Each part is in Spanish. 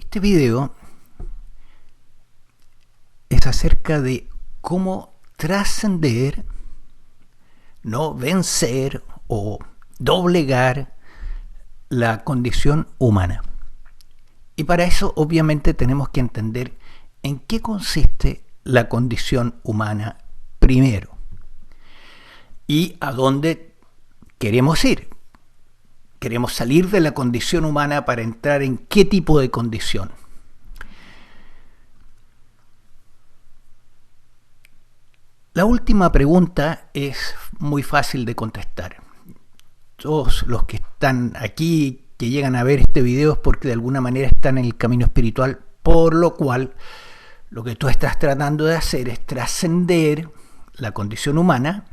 Este video es acerca de cómo trascender, no vencer o doblegar la condición humana. Y para eso obviamente tenemos que entender en qué consiste la condición humana primero y a dónde queremos ir. Queremos salir de la condición humana para entrar en qué tipo de condición. La última pregunta es muy fácil de contestar. Todos los que están aquí, que llegan a ver este video, es porque de alguna manera están en el camino espiritual, por lo cual lo que tú estás tratando de hacer es trascender la condición humana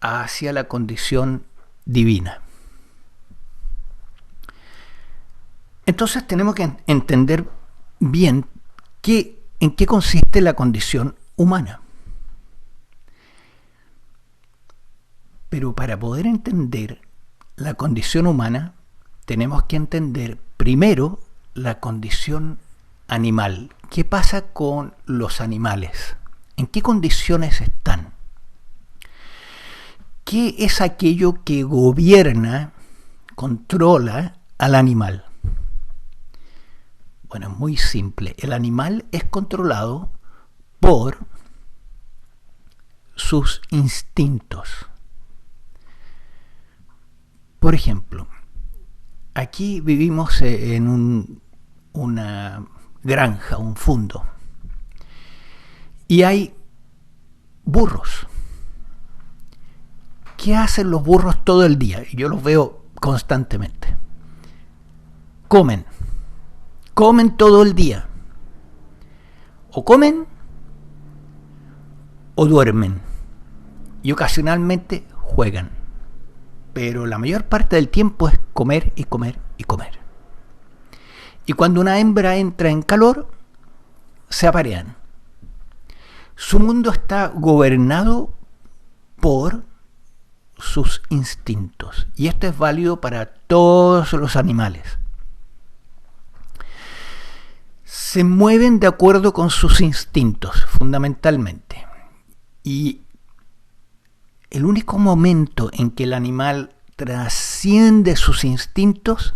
hacia la condición divina. Entonces tenemos que entender bien en qué consiste la condición humana. Pero para poder entender la condición humana, tenemos que entender primero la condición animal. ¿Qué pasa con los animales? ¿En qué condiciones están? ¿Qué es aquello que gobierna, controla al animal? Bueno, es muy simple. El animal es controlado por sus instintos. Por ejemplo, aquí vivimos en una granja, un fundo, y hay burros. ¿Qué hacen los burros todo el día? Yo los veo constantemente. Comen todo el día. O comen o duermen. Y ocasionalmente juegan. Pero la mayor parte del tiempo es comer y comer y comer. Y cuando una hembra entra en calor, se aparean. Su mundo está gobernado por sus instintos. Y esto es válido para todos los animales. Se mueven de acuerdo con sus instintos, fundamentalmente. Y el único momento en que el animal trasciende sus instintos,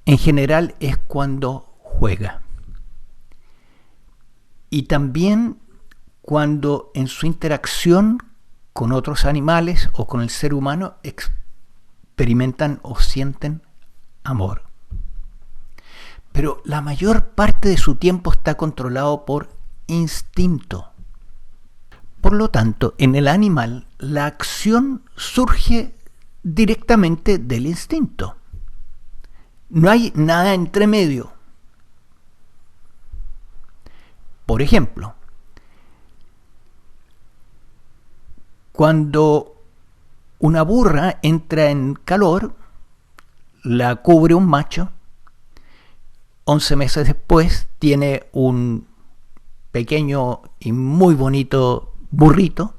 en general, es cuando juega. Y también cuando en su interacción con otros animales o con el ser humano experimentan o sienten amor. Pero la mayor parte de su tiempo está controlado por instinto. Por lo tanto, en el animal, la acción surge directamente del instinto. No hay nada entre medio. Por ejemplo, cuando una burra entra en calor, la cubre un macho. 11 meses después tiene un pequeño y muy bonito burrito.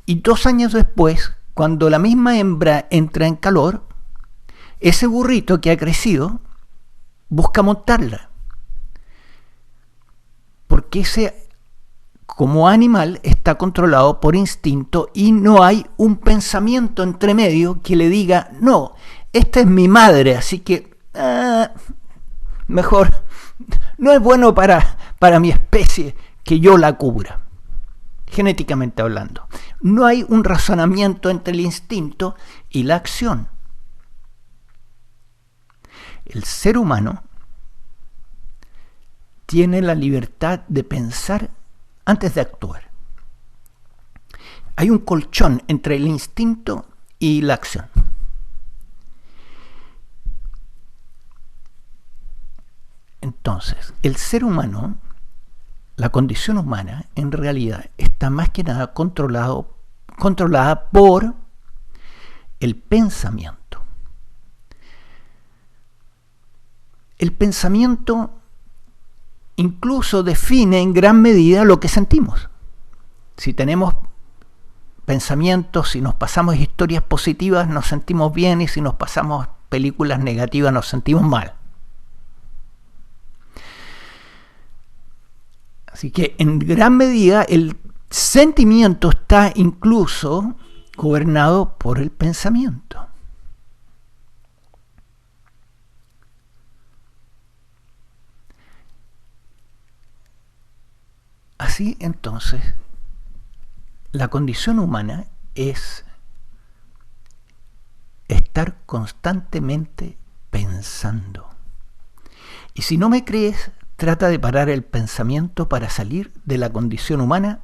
Y 2 años después, cuando la misma hembra entra en calor, ese burrito que ha crecido busca montarla. Porque ese, como animal, está controlado por instinto y no hay un pensamiento entre medio que le diga, no, esta es mi madre, así que mejor, no es bueno para mi especie que yo la cubra, genéticamente hablando. No hay un razonamiento entre el instinto y la acción. El ser humano tiene la libertad de pensar antes de actuar. Hay un colchón entre el instinto y la acción. Entonces, el ser humano, la condición humana, en realidad está más que nada controlada por el pensamiento. El pensamiento incluso define en gran medida lo que sentimos. Si tenemos pensamientos, si nos pasamos historias positivas, nos sentimos bien, y si nos pasamos películas negativas, nos sentimos mal. Así que en gran medida el sentimiento está incluso gobernado por el pensamiento. Así entonces, la condición humana es estar constantemente pensando. Y si no me crees, trata de parar el pensamiento para salir de la condición humana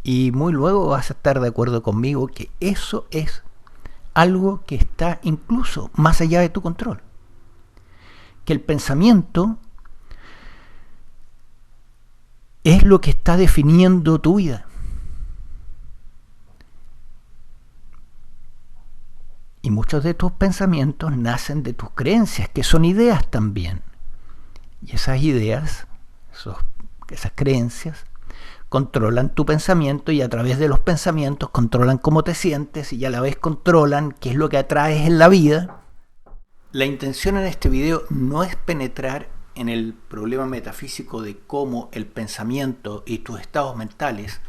y muy luego vas a estar de acuerdo conmigo que eso es algo que está incluso más allá de tu control. Que el pensamiento es lo que está definiendo tu vida. Y muchos de tus pensamientos nacen de tus creencias, que son ideas también. Y esas ideas, esas creencias, controlan tu pensamiento y a través de los pensamientos controlan cómo te sientes y a la vez controlan qué es lo que atraes en la vida. La intención en este video no es penetrar en el problema metafísico de cómo el pensamiento y tus estados mentales,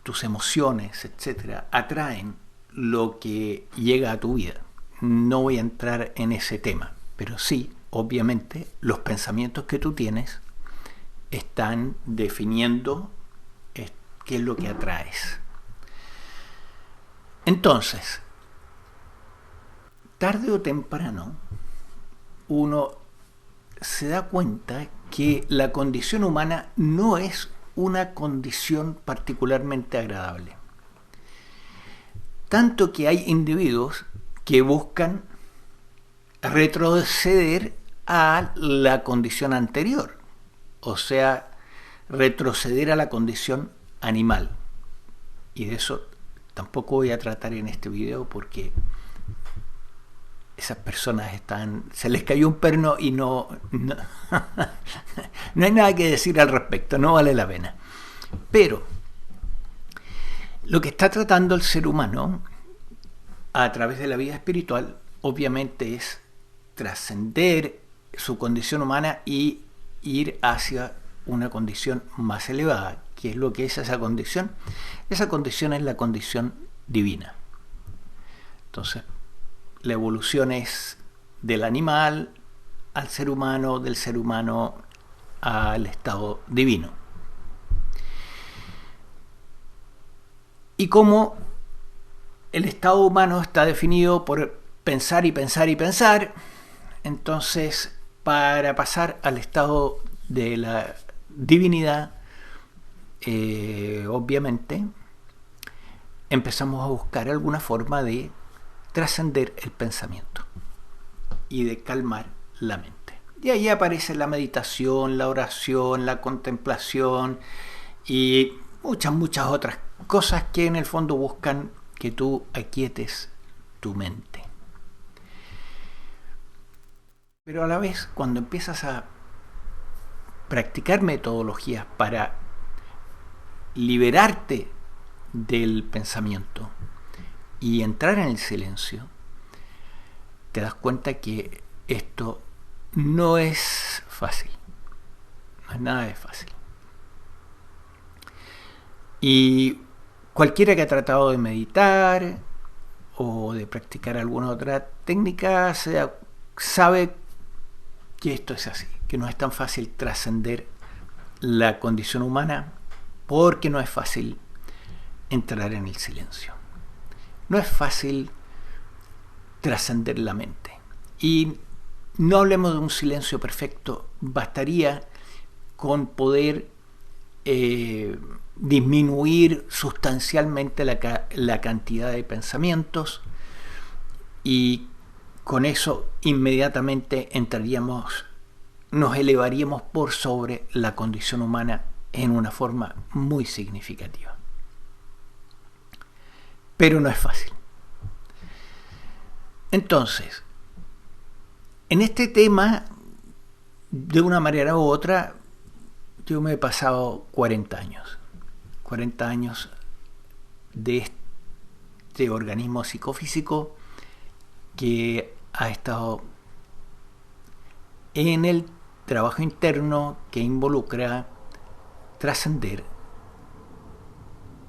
tus emociones, etcétera, atraen lo que llega a tu vida. No voy a entrar en ese tema, pero sí, obviamente, los pensamientos que tú tienes están definiendo qué es lo que atraes. Entonces, tarde o temprano, uno se da cuenta que la condición humana no es una condición particularmente agradable. Tanto que hay individuos que buscan retroceder a la condición anterior, o sea, retroceder a la condición animal. Y de eso tampoco voy a tratar en este video porque esas personas se les cayó un perno y no hay nada que decir al respecto, no vale la pena. Pero lo que está tratando el ser humano a través de la vida espiritual, obviamente, es trascender su condición humana y ir hacia una condición más elevada. ¿Qué es lo que es esa condición? Esa condición es la condición divina. Entonces, la evolución es del animal al ser humano, del ser humano al estado divino. Y como el estado humano está definido por pensar y pensar y pensar, entonces para pasar al estado de la divinidad, obviamente, empezamos a buscar alguna forma de trascender el pensamiento y de calmar la mente. Y ahí aparece la meditación, la oración, la contemplación y muchas otras cosas que en el fondo buscan que tú aquietes tu mente. Pero a la vez, cuando empiezas a practicar metodologías para liberarte del pensamiento y entrar en el silencio, te das cuenta que esto no es fácil. No es nada de fácil. Y cualquiera que ha tratado de meditar o de practicar alguna otra técnica sabe que esto es así, que no es tan fácil trascender la condición humana porque no es fácil entrar en el silencio. No es fácil trascender la mente. Y no hablemos de un silencio perfecto, bastaría con poder disminuir sustancialmente la cantidad de pensamientos y con eso inmediatamente nos elevaríamos por sobre la condición humana en una forma muy significativa. Pero no es fácil. Entonces, en este tema, de una manera u otra, yo me he pasado 40 años. 40 años de este organismo psicofísico que ha estado en el trabajo interno que involucra trascender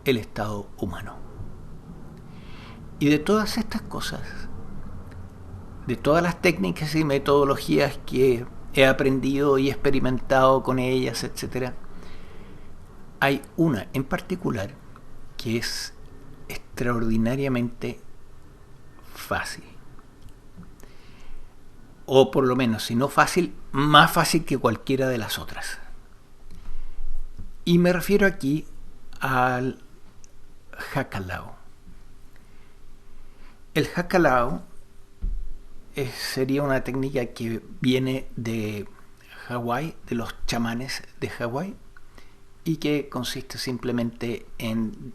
el estado humano. Y de todas estas cosas, de todas las técnicas y metodologías que he aprendido y experimentado con ellas, etc., hay una en particular que es extraordinariamente fácil. O por lo menos, si no fácil, más fácil que cualquiera de las otras. Y me refiero aquí al Hakalau. El Hakalau sería una técnica que viene de Hawái, de los chamanes de Hawái, y que consiste simplemente en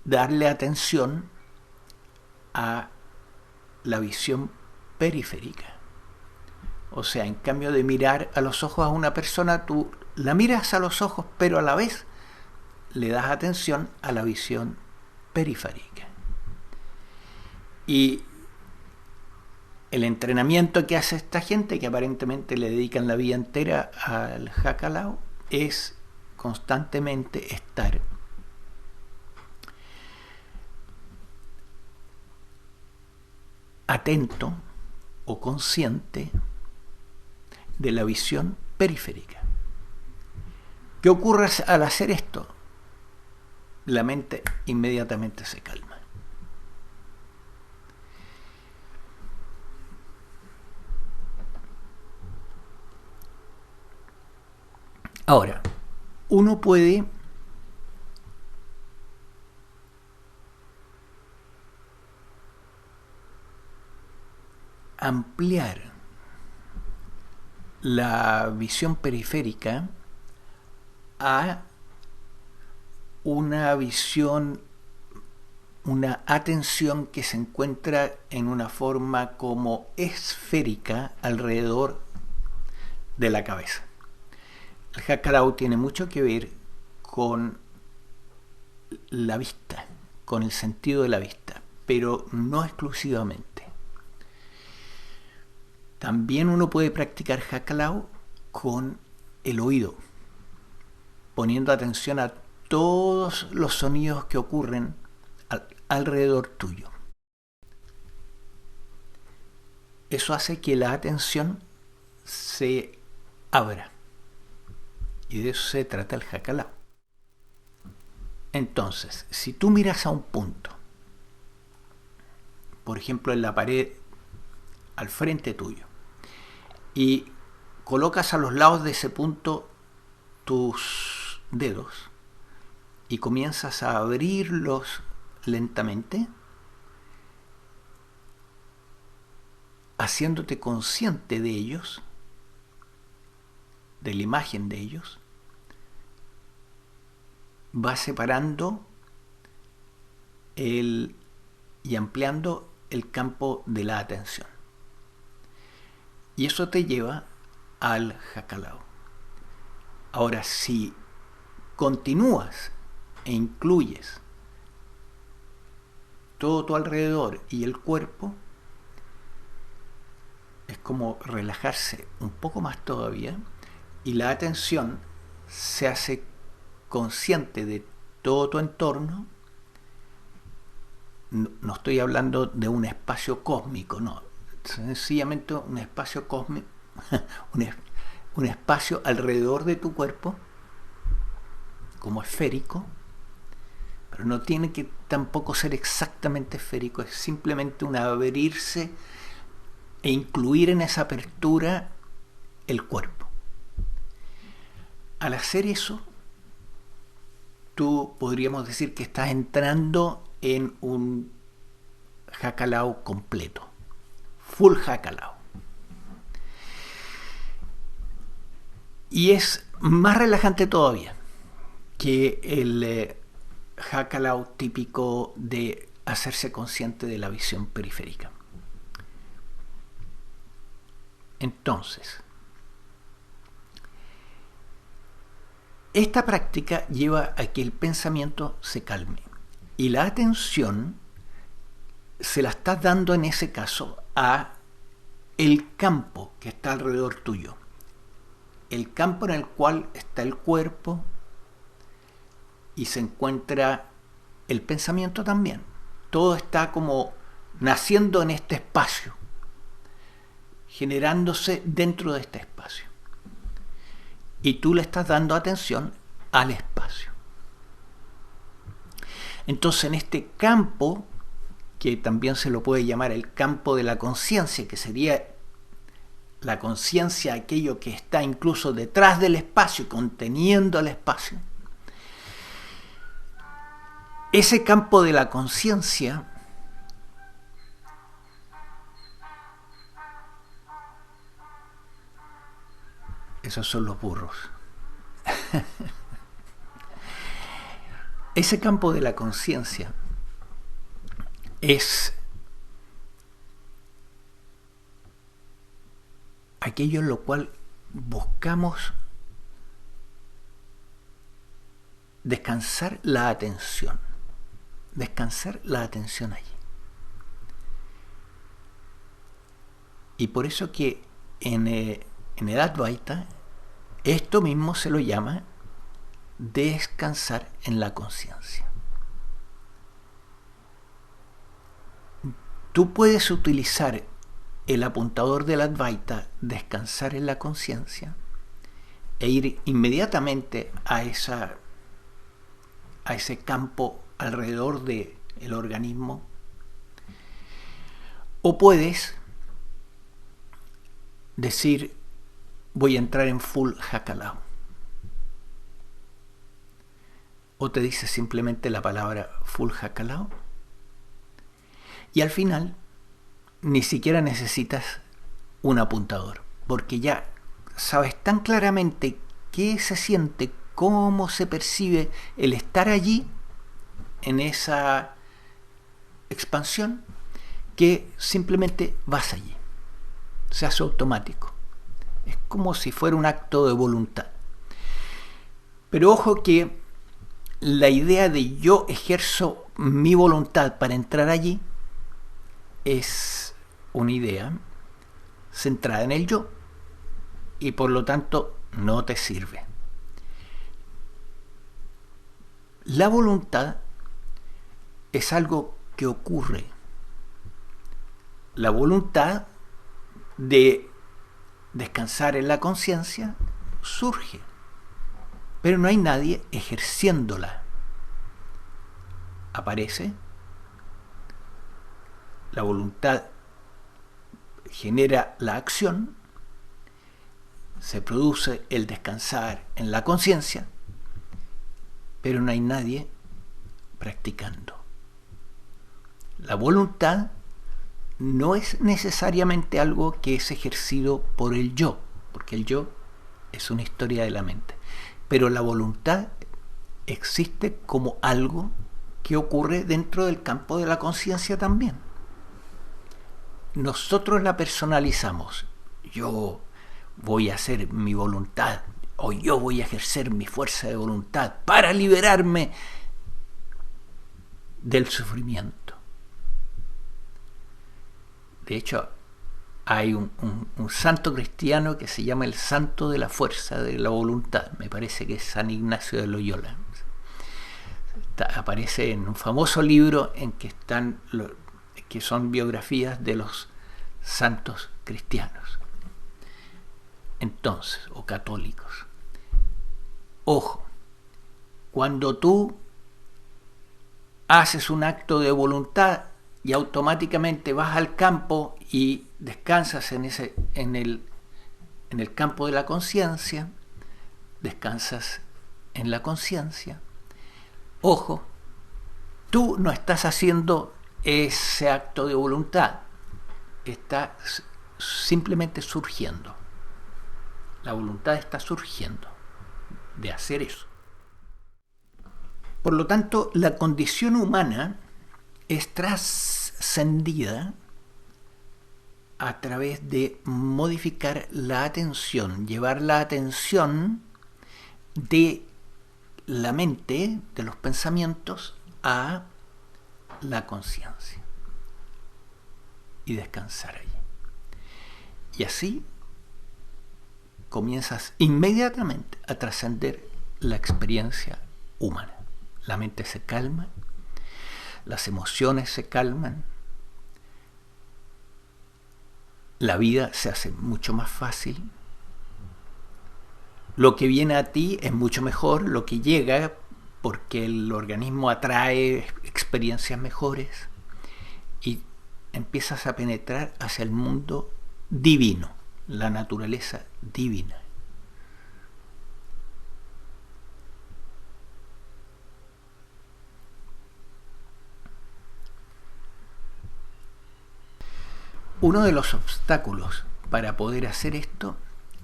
darle atención a la visión periférica. O sea, en cambio de mirar a los ojos a una persona, tú la miras a los ojos, pero a la vez le das atención a la visión periférica. Y el entrenamiento que hace esta gente, que aparentemente le dedican la vida entera al Hakalau, es constantemente estar atento o consciente de la visión periférica. ¿Qué ocurre al hacer esto? La mente inmediatamente se calma. Ahora, uno puede ampliar la visión periférica a una visión, una atención que se encuentra en una forma como esférica alrededor de la cabeza. El Hakalau tiene mucho que ver con la vista, con el sentido de la vista, pero no exclusivamente. También uno puede practicar Hakalau con el oído, poniendo atención a todos los sonidos que ocurren alrededor tuyo. Eso hace que la atención se abra. Y de eso se trata el Hakalau. Entonces, si tú miras a un punto, por ejemplo en la pared al frente tuyo, y colocas a los lados de ese punto tus dedos y comienzas a abrirlos lentamente, haciéndote consciente de ellos, de la imagen de ellos, vas separando y ampliando el campo de la atención. Y eso te lleva al Hakalau. Ahora, si continúas e incluyes todo tu alrededor y el cuerpo, es como relajarse un poco más todavía y la atención se hace consciente de todo tu entorno. No estoy hablando de un espacio cósmico, no, sencillamente un espacio cósmico, un espacio alrededor de tu cuerpo como esférico, pero no tiene que tampoco ser exactamente esférico, es simplemente un abrirse e incluir en esa apertura el cuerpo. Al hacer eso, tú podríamos decir que estás entrando en un Hakalau completo, full Hakalau. Y es más relajante todavía que el Hakalau típico de hacerse consciente de la visión periférica. Entonces, esta práctica lleva a que el pensamiento se calme y la atención se la estás dando en ese caso a el campo que está alrededor tuyo, el campo en el cual está el cuerpo, y se encuentra el pensamiento también. Todo está como naciendo en este espacio, generándose dentro de este espacio. Y tú le estás dando atención al espacio. Entonces, en este campo, que también se lo puede llamar el campo de la conciencia, que sería la conciencia, aquello que está incluso detrás del espacio, conteniendo el espacio, ese campo de la conciencia esos son los burros. Ese campo de la conciencia es aquello en lo cual buscamos descansar la atención allí. Y por eso que en el Advaita esto mismo se lo llama descansar en la conciencia. Tú puedes utilizar el apuntador del Advaita, descansar en la conciencia, e ir inmediatamente a ese campo alrededor del organismo. O puedes decir, voy a entrar en full Hakalao. O te dice simplemente la palabra full Hakalao. Y al final ni siquiera necesitas un apuntador, porque ya sabes tan claramente qué se siente, cómo se percibe el estar allí en esa expansión, que simplemente vas allí. Se hace automático. Es como si fuera un acto de voluntad. Pero ojo que la idea de yo ejerzo mi voluntad para entrar allí es una idea centrada en el yo y por lo tanto no te sirve. La voluntad es algo que ocurre. La voluntad de descansar en la conciencia surge, pero no hay nadie ejerciéndola. Aparece, la voluntad genera la acción, se produce el descansar en la conciencia, pero no hay nadie practicando. La voluntad no es necesariamente algo que es ejercido por el yo, porque el yo es una historia de la mente, pero la voluntad existe como algo que ocurre dentro del campo de la conciencia también. Nosotros la personalizamos. Yo voy a hacer mi voluntad, o yo voy a ejercer mi fuerza de voluntad para liberarme del sufrimiento. De hecho, hay un santo cristiano que se llama el santo de la fuerza de la voluntad. Me parece que es San Ignacio de Loyola. Aparece en un famoso libro en que están que son biografías de los santos cristianos. Entonces, o católicos. Ojo, cuando tú haces un acto de voluntad y automáticamente vas al campo y descansas en el campo de la conciencia, descansas en la conciencia. Ojo, tú no estás haciendo ese acto de voluntad, está simplemente surgiendo. La voluntad está surgiendo de hacer eso. Por lo tanto, la condición humana es trascendida a través de modificar la atención, llevar la atención de la mente, de los pensamientos, a la conciencia y descansar allí. Y así comienzas inmediatamente a trascender la experiencia humana. la mente se calma, las emociones se calman, la vida se hace mucho más fácil, lo que viene a ti es mucho mejor, lo que llega, porque el organismo atrae experiencias mejores y empiezas a penetrar hacia el mundo divino, la naturaleza divina. Uno de los obstáculos para poder hacer esto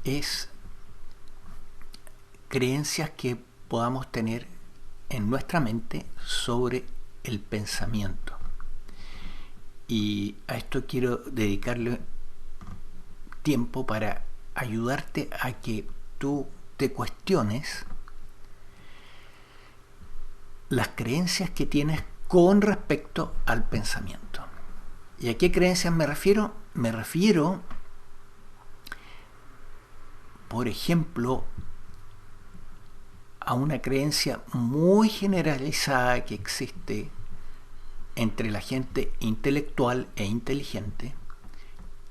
es creencias que podamos tener en nuestra mente sobre el pensamiento. Y a esto quiero dedicarle tiempo para ayudarte a que tú te cuestiones las creencias que tienes con respecto al pensamiento. ¿Y a qué creencias me refiero? Me refiero, por ejemplo, a una creencia muy generalizada que existe entre la gente intelectual e inteligente,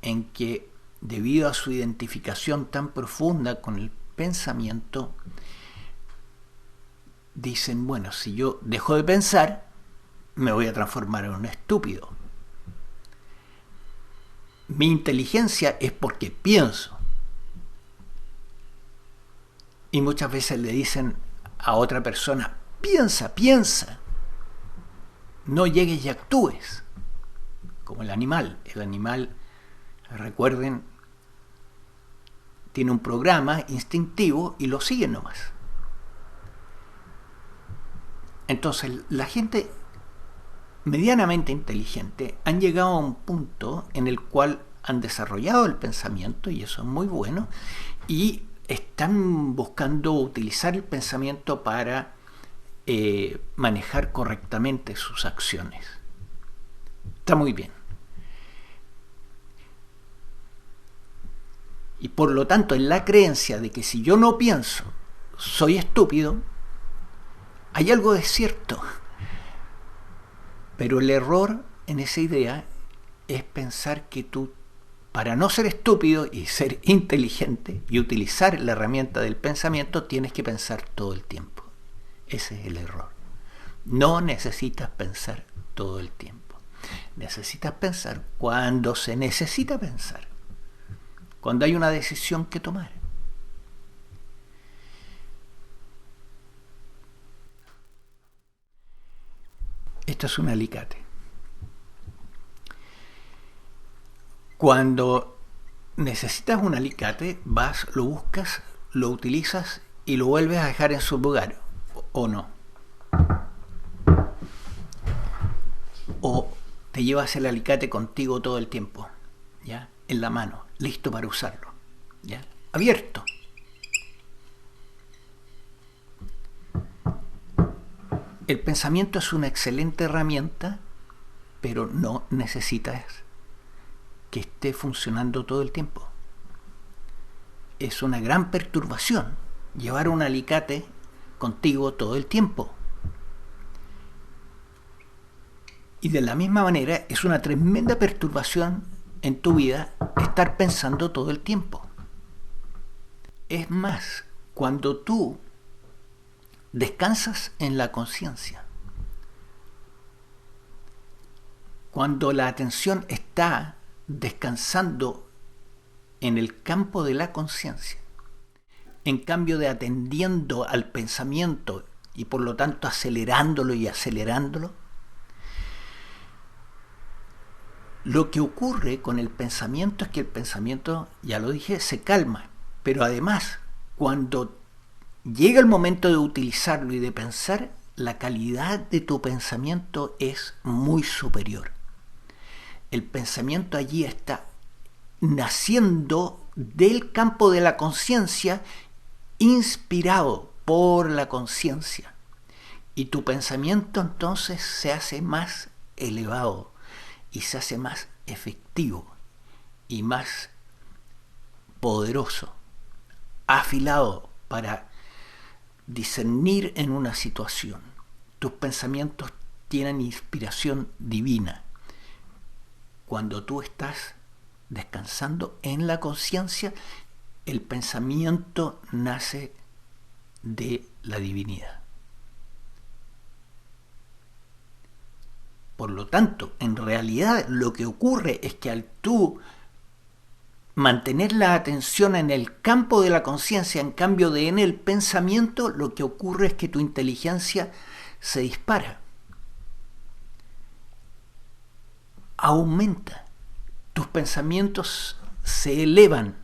en que debido a su identificación tan profunda con el pensamiento, dicen, bueno, si yo dejo de pensar, me voy a transformar en un estúpido. Mi inteligencia es porque pienso. Y muchas veces le dicen a otra persona, piensa, piensa. No llegues y actúes. Como el animal. El animal, recuerden, tiene un programa instintivo y lo sigue nomás. Entonces, la gente medianamente inteligente han llegado a un punto en el cual han desarrollado el pensamiento, y eso es muy bueno, y están buscando utilizar el pensamiento para manejar correctamente sus acciones. Está muy bien. Y por lo tanto, en la creencia de que si yo no pienso, soy estúpido, hay algo de cierto. Pero el error en esa idea es pensar que tú, para no ser estúpido y ser inteligente y utilizar la herramienta del pensamiento, tienes que pensar todo el tiempo. Ese es el error. No necesitas pensar todo el tiempo. Necesitas pensar cuando se necesita pensar. Cuando hay una decisión que tomar. Esto es un alicate. Cuando necesitas un alicate, vas, lo buscas, lo utilizas y lo vuelves a dejar en su lugar, o no. O te llevas el alicate contigo todo el tiempo, ¿ya? En la mano, listo para usarlo, ¿ya? Abierto. El pensamiento es una excelente herramienta, pero no necesitas que esté funcionando todo el tiempo. Es una gran perturbación llevar un alicate contigo todo el tiempo. Y de la misma manera es una tremenda perturbación en tu vida estar pensando todo el tiempo. Es más, cuando tú descansas en la conciencia, cuando la atención está descansando en el campo de la conciencia, en cambio de atendiendo al pensamiento y por lo tanto acelerándolo y acelerándolo, lo que ocurre con el pensamiento es que el pensamiento, ya lo dije, se calma, pero además cuando llega el momento de utilizarlo y de pensar, la calidad de tu pensamiento es muy superior. El pensamiento allí está naciendo del campo de la conciencia, inspirado por la conciencia. Y tu pensamiento entonces se hace más elevado y se hace más efectivo y más poderoso, afilado para discernir en una situación. tus pensamientos tienen inspiración divina. Cuando tú estás descansando en la conciencia, el pensamiento nace de la divinidad. Por lo tanto, en realidad lo que ocurre es que al tú mantener la atención en el campo de la conciencia, en cambio de en el pensamiento, lo que ocurre es que tu inteligencia se dispara, aumenta, tus pensamientos se elevan.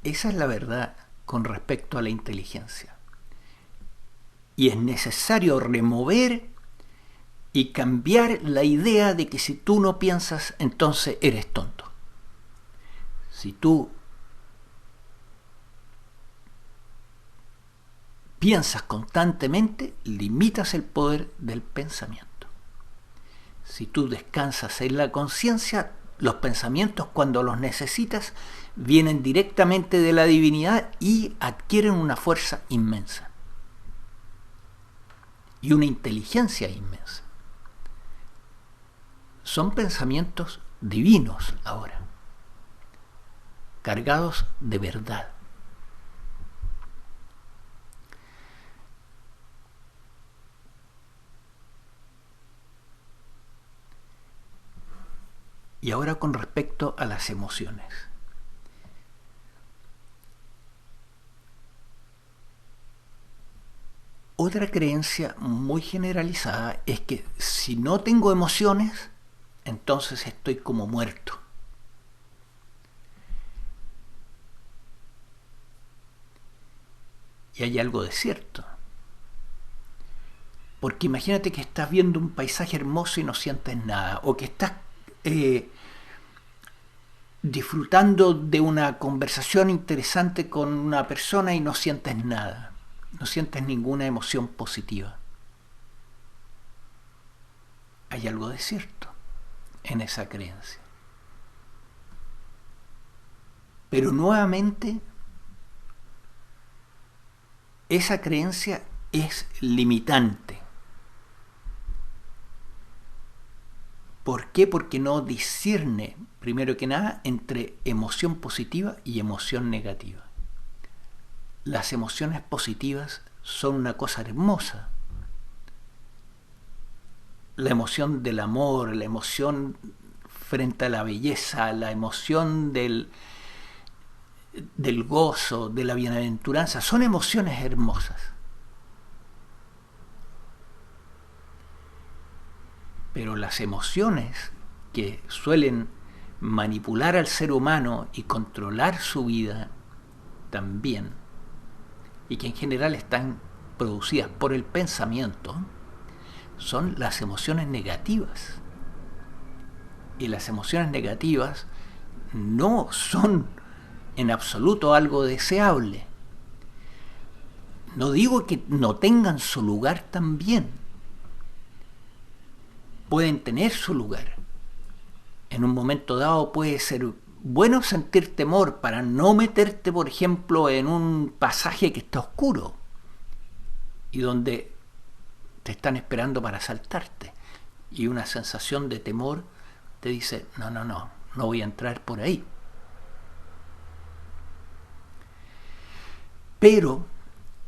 Esa es la verdad con respecto a la inteligencia. Y es necesario remover y cambiar la idea de que si tú no piensas, entonces eres tonto. Si tú piensas constantemente, limitas el poder del pensamiento. Si tú descansas en la conciencia, los pensamientos, cuando los necesitas, vienen directamente de la divinidad y adquieren una fuerza inmensa y una inteligencia inmensa. Son pensamientos divinos ahora, cargados de verdad. Y ahora con respecto a las emociones. Otra creencia muy generalizada es que si no tengo emociones, entonces estoy como muerto. Y hay algo de cierto. Porque imagínate que estás viendo un paisaje hermoso y no sientes nada, o que estás disfrutando de una conversación interesante con una persona y no sientes nada, no sientes ninguna emoción positiva. Hay algo de cierto en esa creencia. Pero nuevamente, esa creencia es limitante. ¿Por qué? Porque no discierne, primero que nada, entre emoción positiva y emoción negativa. Las emociones positivas son una cosa hermosa. La emoción del amor, la emoción frente a la belleza, la emoción del gozo, de la bienaventuranza, son emociones hermosas. Pero las emociones que suelen manipular al ser humano y controlar su vida también, y que en general están producidas por el pensamiento, son las emociones negativas. Y las emociones negativas no son en absoluto algo deseable. No digo que no tengan su lugar también. Pueden tener su lugar. En un momento dado puede ser bueno sentir temor para no meterte, por ejemplo, en un pasaje que está oscuro y donde te están esperando para asaltarte. Y una sensación de temor te dice, no voy a entrar por ahí. Pero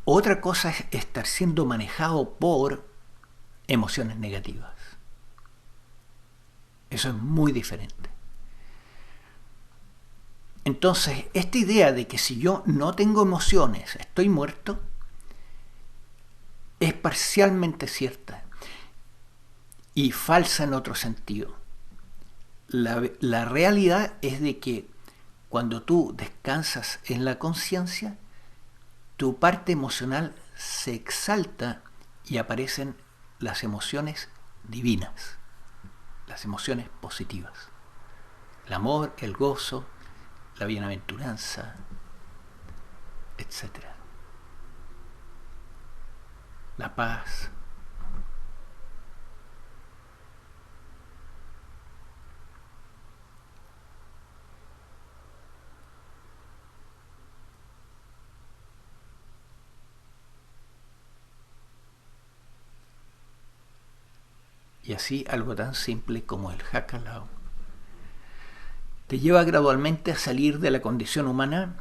otra cosa es estar siendo manejado por emociones negativas. Eso es muy diferente. Entonces, esta idea de que si yo no tengo emociones, estoy muerto, es parcialmente cierta y falsa en otro sentido. La realidad es de que cuando tú descansas en la conciencia, tu parte emocional se exalta y aparecen las emociones divinas, las emociones positivas. El amor, el gozo, la bienaventuranza, etc. La paz. Y así algo tan simple como el Hakalau te lleva gradualmente a salir de la condición humana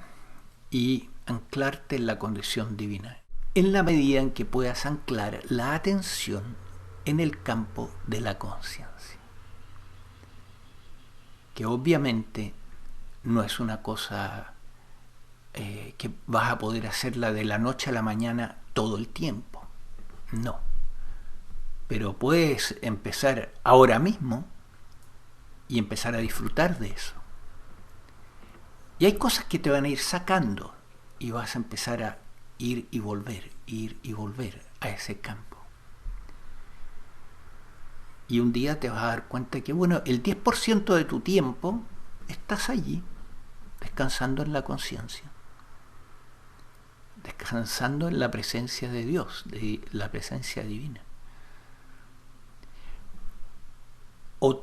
y anclarte en la condición divina, en la medida en que puedas anclar la atención en el campo de la conciencia, que obviamente no es una cosa que vas a poder hacerla de la noche a la mañana todo el tiempo, no, pero puedes empezar ahora mismo y empezar a disfrutar de eso. Y hay cosas que te van a ir sacando y vas a empezar a ir y volver a ese campo. Y un día te vas a dar cuenta que, bueno, el 10% de tu tiempo estás allí, descansando en la conciencia, descansando en la presencia de Dios, de la presencia divina. O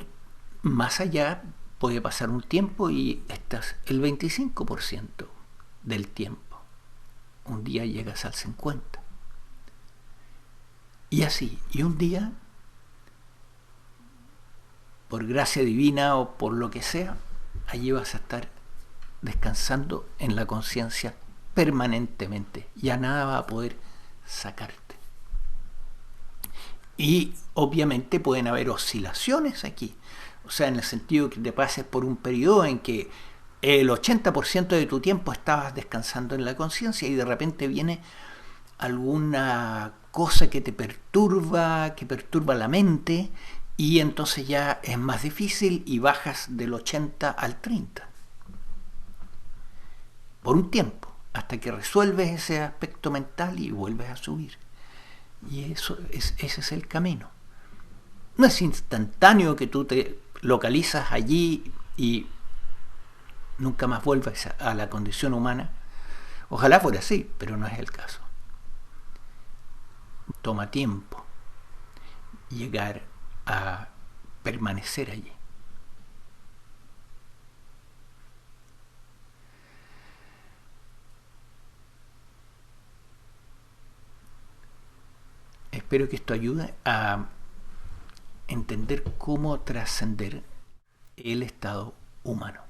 más allá puede pasar un tiempo y estás el 25% del tiempo. Un día llegas al 50%. Y así, y un día, por gracia divina o por lo que sea, allí vas a estar descansando en la conciencia permanentemente. Ya nada va a poder sacarte. Y obviamente pueden haber oscilaciones aquí. O sea, en el sentido que te pases por un periodo en que el 80% de tu tiempo estabas descansando en la conciencia y de repente viene alguna cosa que te perturba, que perturba la mente, y entonces ya es más difícil y bajas del 80 al 30. Por un tiempo, hasta que resuelves ese aspecto mental y vuelves a subir. Y ese es el camino. No es instantáneo que tú te localizas allí y nunca más vuelves a la condición humana. Ojalá fuera así, pero no es el caso. Toma tiempo llegar a permanecer allí. Espero que esto ayude a entender cómo trascender el estado humano.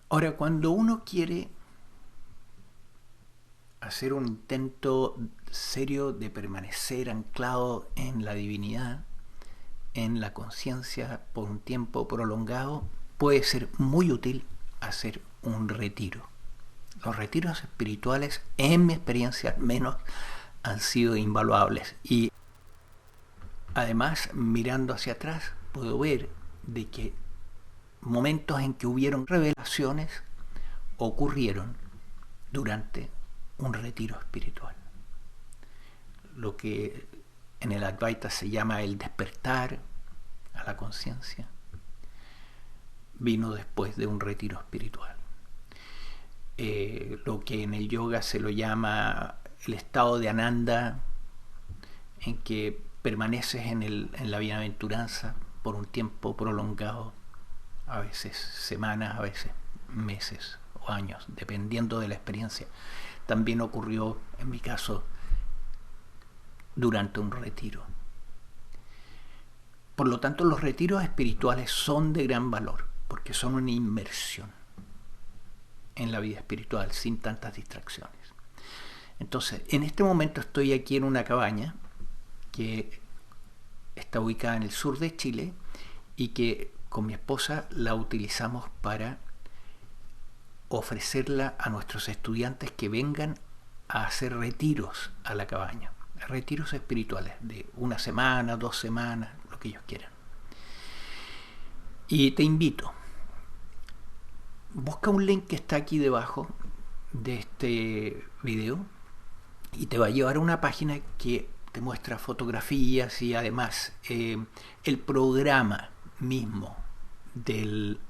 Ahora, cuando uno quiere hacer un intento serio de permanecer anclado en la divinidad, en la conciencia por un tiempo prolongado, puede ser muy útil hacer un retiro. Los retiros espirituales, en mi experiencia al menos, han sido invaluables. Y además, mirando hacia atrás, puedo ver de que momentos en que hubieron revelaciones ocurrieron durante un retiro espiritual. Lo que en el Advaita se llama el despertar a la conciencia vino después de un retiro espiritual. Lo que en el yoga se lo llama el estado de Ananda, en que permaneces en la bienaventuranza por un tiempo prolongado, a veces semanas, a veces meses o años, dependiendo de la experiencia. También ocurrió en mi caso durante un retiro. Por lo tanto, los retiros espirituales son de gran valor, porque son una inmersión en la vida espiritual sin tantas distracciones. Entonces, en este momento estoy aquí en una cabaña que está ubicada en el sur de Chile y que con mi esposa la utilizamos para ofrecerla a nuestros estudiantes que vengan a hacer retiros a la cabaña, retiros espirituales de 1 semana, 2 semanas, lo que ellos quieran. Y te invito, busca un link que está aquí debajo de este video y te va a llevar a una página que te muestra fotografías y además el programa mismo del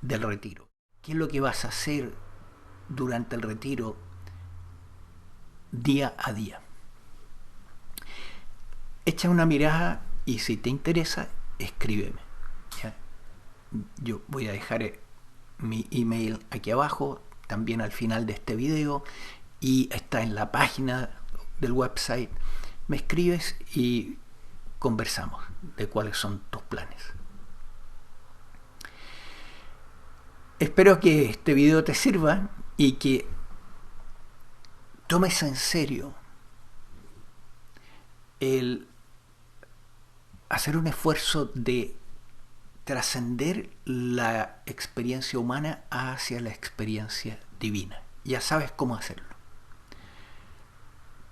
retiro. ¿Qué es lo que vas a hacer durante el retiro día a día? Echa una mirada y si te interesa, escríbeme. ¿Ya? Yo voy a dejar mi email aquí abajo, también al final de este video, y está en la página del website, me escribes y conversamos de cuáles son tus planes. Espero que este video te sirva y que tomes en serio el hacer un esfuerzo de trascender la experiencia humana hacia la experiencia divina. Ya sabes cómo hacerlo.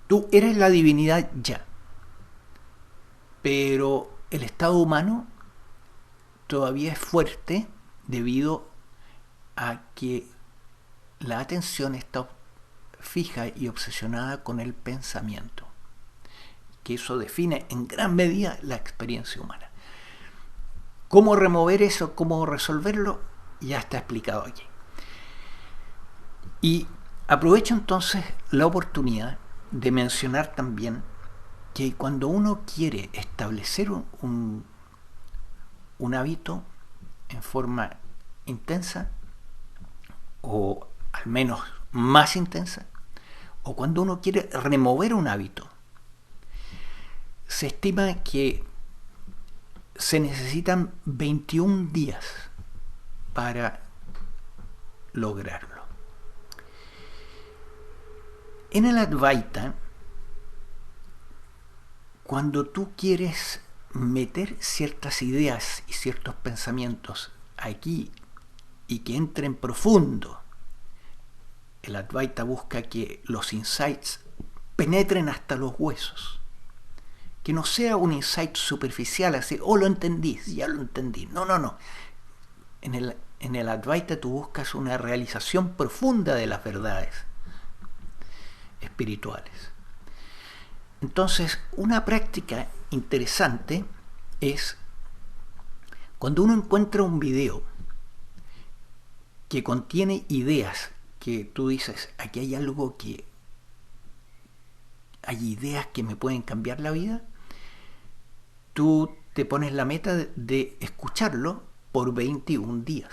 Tú eres la divinidad ya, pero el estado humano todavía es fuerte debido a que la atención está fija y obsesionada con el pensamiento, que eso define en gran medida la experiencia humana. ¿Cómo remover eso? ¿Cómo resolverlo? Ya está explicado aquí. Y aprovecho entonces la oportunidad de mencionar también que cuando uno quiere establecer un hábito en forma intensa, o al menos más intensa, o cuando uno quiere remover un hábito, se estima que se necesitan 21 días para lograrlo. En el Advaita, cuando tú quieres meter ciertas ideas y ciertos pensamientos aquí y que entren profundo, el Advaita busca que los insights penetren hasta los huesos. Que no sea un insight superficial, así, lo entendí, ya lo entendí. No. En el Advaita tú buscas una realización profunda de las verdades espirituales. Entonces, una práctica interesante es cuando uno encuentra un video que contiene ideas que tú dices, aquí hay algo que... hay ideas que me pueden cambiar la vida, tú te pones la meta de escucharlo por 21 días.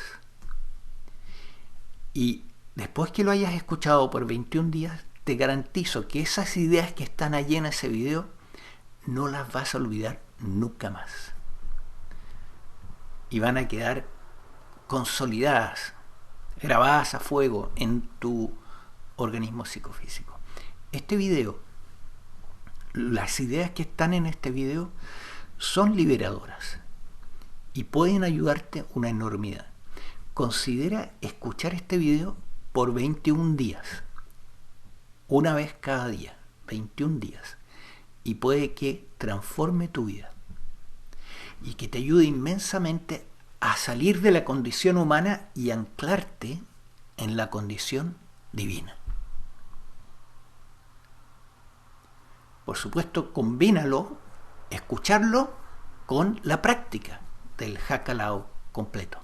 Y después que lo hayas escuchado por 21 días, te garantizo que esas ideas que están allí en ese video no las vas a olvidar nunca más. Y van a quedar consolidadas, grabadas a fuego en tu organismo psicofísico. Este video, las ideas que están en este video son liberadoras y pueden ayudarte una enormidad. Considera escuchar este video por 21 días, una vez cada día, 21 días, y puede que transforme tu vida y que te ayude inmensamente a salir de la condición humana y anclarte en la condición divina. Por supuesto, combínalo, escucharlo, con la práctica del Hakalao completo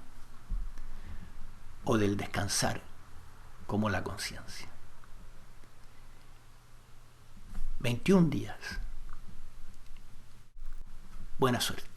o del descansar como la conciencia. 21 días. Buena suerte.